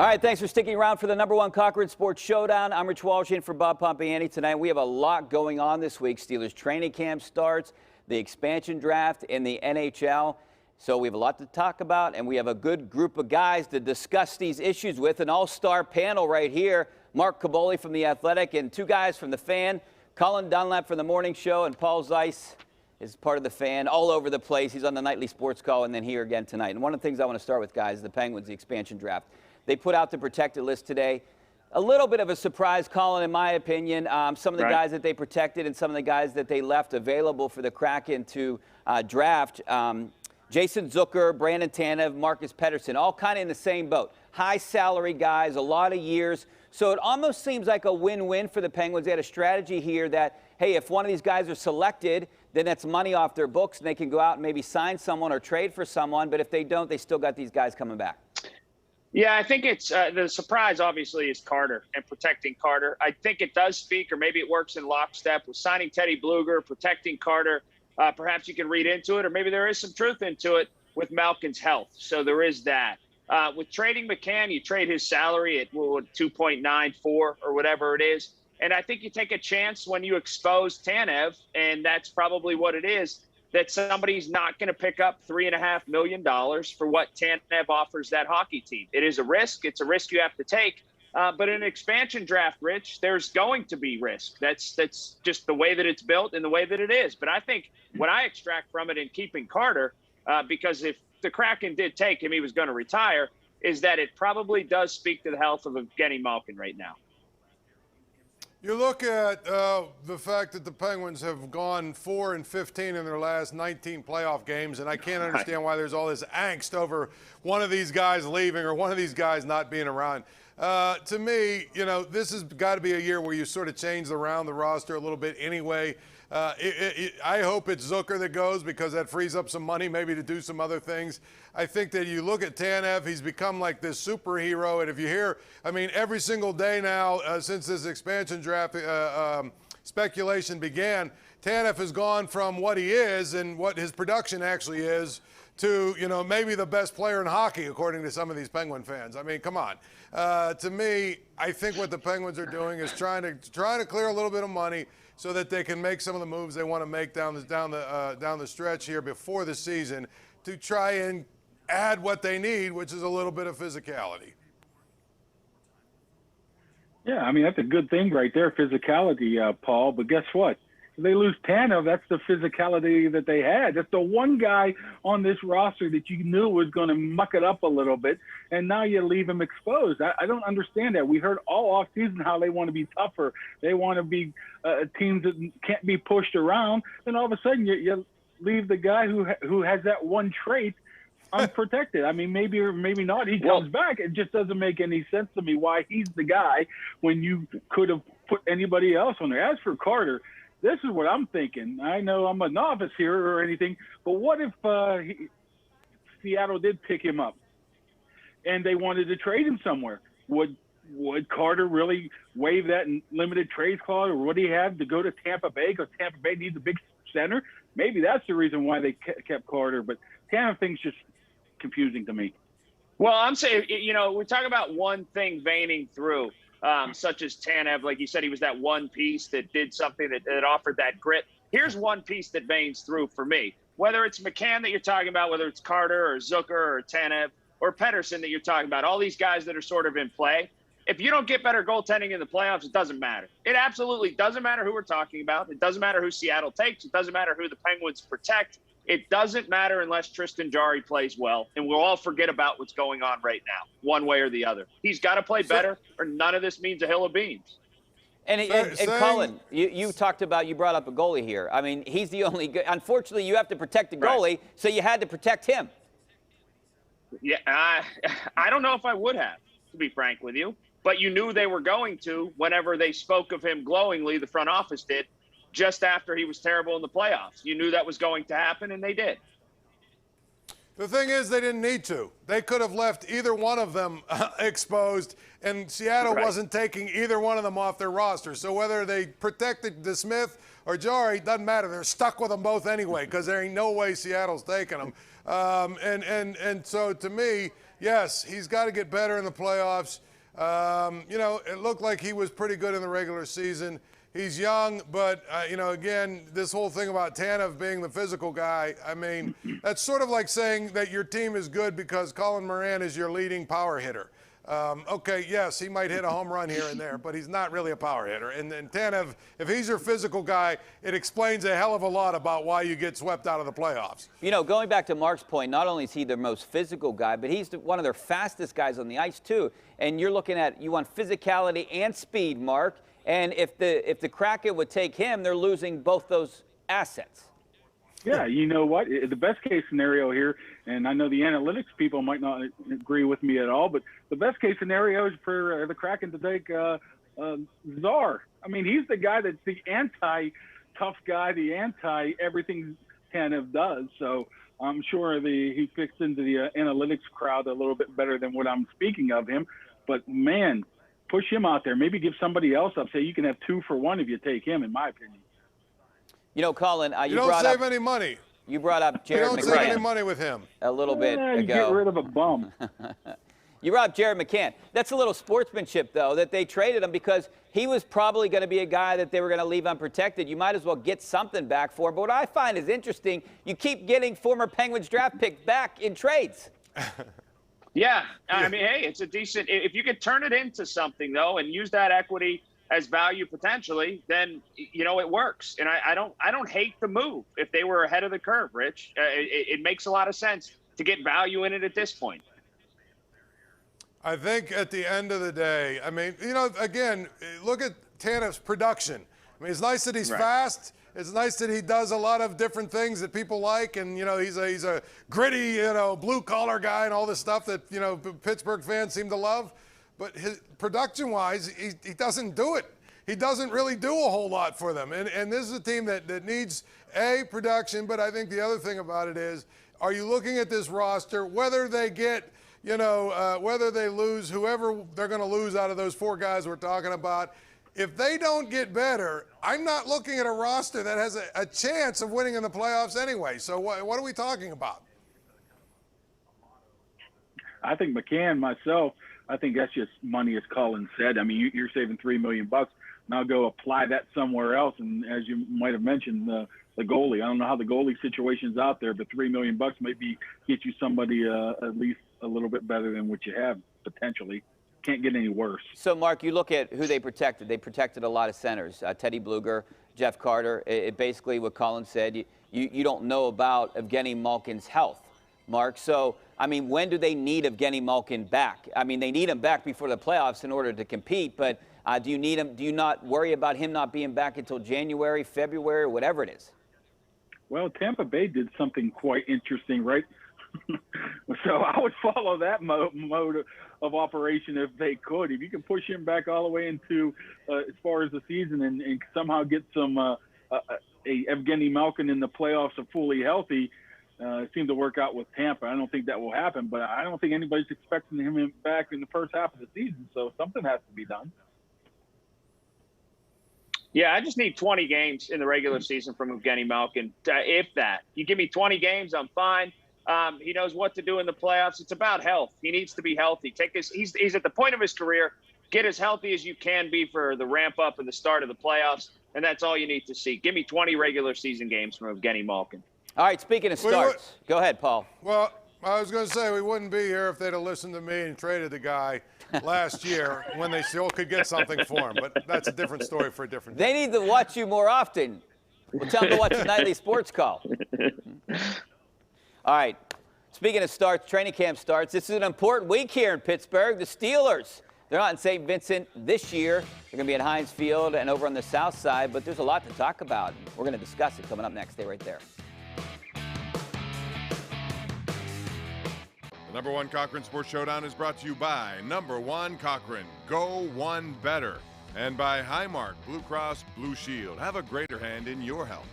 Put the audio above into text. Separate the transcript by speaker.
Speaker 1: All right, thanks for sticking around for the #1 Cochran Sports Showdown. I'm Rich Walsh in for Bob Pompiani tonight. We have a lot going on this week. Steelers training camp starts, the expansion draft in the NHL. So we have a lot to talk about, and we have a good group of guys to discuss these issues with. An all-star panel right here. Mark Kaboly from The Athletic and two guys from The Fan. Colin Dunlap from The Morning Show, and Paul Zeise is part of The Fan, all over the place. He's on the nightly sports call and then here again tonight. And one of the things I want to start with, guys, is the Penguins, the expansion draft. They put out the protected list today. A little bit of a surprise, Colin, in my opinion. Some of the guys that they protected and some of the guys that they left available for the Kraken to draft. Jason Zucker, Brandon Tanev, Marcus Pettersson, all kind of in the same boat. High salary guys, a lot of years. So it almost seems like a win-win for the Penguins. They had a strategy here that, hey, if one of these guys are selected, then that's money off their books, and they can go out and maybe sign someone or trade for someone. But if they don't, they still got these guys coming back.
Speaker 2: Yeah, I think it's the surprise, obviously, is Carter and protecting Carter. I think it does speak, or maybe it works in lockstep with signing Teddy Bluger, protecting Carter. Perhaps you can read into it, or maybe there is some truth into it with Malkin's health. So there is that. With trading McCann, you trade his salary at 2.94 or whatever it is. And I think you take a chance when you expose Tanev, and that's probably what it is, that somebody's not going to pick up $3.5 million for what Tanev offers that hockey team. It is a risk. It's a risk you have to take. But in an expansion draft, Rich, there's going to be risk. That's just the way that it's built and the way that it is. But I think what I extract from it in keeping Carter, because if the Kraken did take him, he was going to retire, is that it probably does speak to the health of Evgeny Malkin right now.
Speaker 3: You look at the fact that the Penguins have gone 4-15 in their last 19 playoff games, and I can't understand why there's all this angst over one of these guys leaving or one of these guys not being around. To me, you know, this has got to be a year where you sort of change around the roster a little bit anyway. I hope it's Zucker that goes, because that frees up some money maybe to do some other things. I think that you look at Tanev, he's become like this superhero. And if you hear, I mean, every single day now since this expansion draft speculation began, Tanev has gone from what he is and what his production actually is to, you know, maybe the best player in hockey, according to some of these Penguin fans. I mean, come on. To me, I think what the Penguins are doing is trying to clear a little bit of money so that they can make some of the moves they want to make down the stretch here before the season to try and add what they need, which is a little bit of physicality.
Speaker 4: Yeah, I mean, that's a good thing right there, physicality, Paul. But guess what? If they lose Tanev, that's the physicality that they had. That's the one guy on this roster that you knew was going to muck it up a little bit, and now you leave him exposed. I don't understand that. We heard all offseason how they want to be tougher. They want to be teams that can't be pushed around. Then all of a sudden you leave the guy who has that one trait unprotected. I mean, maybe or maybe not. He comes back. It just doesn't make any sense to me why he's the guy when you could have put anybody else on there. As for Carter, this is what I'm thinking. I know I'm a novice here or anything, but what if Seattle did pick him up and they wanted to trade him somewhere? Would Carter really waive that limited trades clause, or would he have to go to Tampa Bay because Tampa Bay needs a big center? Maybe that's the reason why they kept Carter, but Tampa thing's just confusing to me.
Speaker 2: Well, I'm saying, you know, we talk about one thing veining through. Such as Tanev, like you said, he was that one piece that did something that offered that grit. Here's one piece that veins through for me. Whether it's McCann that you're talking about, whether it's Carter or Zucker or Tanev or Pettersson that you're talking about, all these guys that are sort of in play, if you don't get better goaltending in the playoffs, it doesn't matter. It absolutely doesn't matter who we're talking about. It doesn't matter who Seattle takes. It doesn't matter who the Penguins protect. It doesn't matter unless Tristan Jarry plays well, and we'll all forget about what's going on right now, one way or the other. He's got to play better, or none of this means a hill of beans.
Speaker 1: And Colin, you brought up a goalie here. I mean, he's the only – unfortunately, you have to protect the goalie, so you had to protect him.
Speaker 2: Yeah, I don't know if I would have, to be frank with you. But you knew they were going to whenever they spoke of him glowingly, the front office did, just after he was terrible in the playoffs. You knew that was going to happen, and they did.
Speaker 3: The thing is, they didn't need to. They could have left either one of them exposed, and Seattle wasn't taking either one of them off their roster. So whether they protected DeSmith or Jarry, doesn't matter. They're stuck with them both anyway because there ain't no way Seattle's taking them. And so to me, yes, he's got to get better in the playoffs. You know, it looked like he was pretty good in the regular season. He's young, but, you know, again, this whole thing about Tanev being the physical guy, I mean, that's sort of like saying that your team is good because Colin Moran is your leading power hitter. Okay, yes, he might hit a home run here and there, but he's not really a power hitter. And Tanev, if he's your physical guy, it explains a hell of a lot about why you get swept out of the playoffs.
Speaker 1: You know, going back to Mark's point, not only is he the most physical guy, but he's one of their fastest guys on the ice, too. And you're looking at, you want physicality and speed, Mark. And if the Kraken would take him, they're losing both those assets.
Speaker 4: Yeah, you know what? The best case scenario here, and I know the analytics people might not agree with me at all, but the best case scenario is for the Kraken to take Czar. I mean, he's the guy that's the anti-tough guy, the anti-everything Tanev does. So I'm sure he fits into the analytics crowd a little bit better than what I'm speaking of him. But, man, push him out there. Maybe give somebody else up. Say you can have 2 for 1 if you take him, in my opinion.
Speaker 1: You know, Colin,
Speaker 3: you don't save any money.
Speaker 1: You brought up Jared McCann.
Speaker 3: You don't save any money with him.
Speaker 1: A little bit ago.
Speaker 4: You get rid of a bum.
Speaker 1: You brought up Jared McCann. That's a little sportsmanship, though, that they traded him because he was probably going to be a guy that they were going to leave unprotected. You might as well get something back for him. But what I find is interesting, you keep getting former Penguins draft picks back in trades.
Speaker 2: Yeah, I mean, hey, it's a decent – if you could turn it into something, though, and use that equity – as value potentially, then you know it works. And I don't hate the move if they were ahead of the curve, Rich. It makes a lot of sense to get value in it at this point.
Speaker 3: I think at the end of the day, I mean, you know, again, look at Tanev's production. I mean, it's nice that he's fast. It's nice that he does a lot of different things that people like, and you know, he's a gritty, you know, blue collar guy and all this stuff that you know Pittsburgh fans seem to love. But his production-wise, he doesn't do it. He doesn't really do a whole lot for them. And this is a team that needs, production, but I think the other thing about it is, are you looking at this roster, whether they get, you know, whether they lose whoever they're going to lose out of those 4 guys we're talking about, if they don't get better, I'm not looking at a roster that has a chance of winning in the playoffs anyway. So what are we talking about?
Speaker 4: I think McCann, myself, I think that's just money, as Colin said. I mean, you're saving $3 million. Now go apply that somewhere else. And as you might have mentioned, the goalie. I don't know how the goalie situation's out there, but $3 million maybe get you somebody at least a little bit better than what you have potentially. Can't get any worse. So,
Speaker 1: Mark, you look at who they protected. They protected a lot of centers. Teddy Bluger, Jeff Carter. It basically what Colin said. You don't know about Evgeny Malkin's health, Mark. So, I mean, when do they need Evgeny Malkin back? I mean, they need him back before the playoffs in order to compete, but do you need him? Do you not worry about him not being back until January, February, or whatever it is?
Speaker 4: Well, Tampa Bay did something quite interesting, right? So I would follow that mode of operation if they could. If you can push him back all the way into as far as the season and somehow get some a Evgeny Malkin in the playoffs of fully healthy, it seemed to work out with Tampa. I don't think that will happen, but I don't think anybody's expecting him back in the first half of the season, so something has to be done.
Speaker 2: Yeah, I just need 20 games in the regular season from Evgeny Malkin. If that. You give me 20 games, I'm fine. He knows what to do in the playoffs. It's about health. He needs to be healthy. He's at the point of his career. Get as healthy as you can be for the ramp up and the start of the playoffs, and that's all you need to see. Give me 20 regular season games from Evgeny Malkin.
Speaker 1: All right, speaking of starts, go ahead, Paul.
Speaker 3: Well, I was going to say we wouldn't be here if they'd have listened to me and traded the guy last year when they still could get something for him. But that's a different story for a different day.
Speaker 1: They need to watch you more often. We'll tell them to watch the nightly sports call. All right, speaking of starts, training camp starts. This is an important week here in Pittsburgh. The Steelers, they're not in St. Vincent this year. They're going to be at Heinz Field and over on the south side. But there's a lot to talk about. We're going to discuss it coming up next. Stay right there.
Speaker 5: Number 1 Cochran Sports Showdown is brought to you by Number 1 Cochran, Go One Better, and by Highmark Blue Cross Blue Shield. Have a greater hand in your health.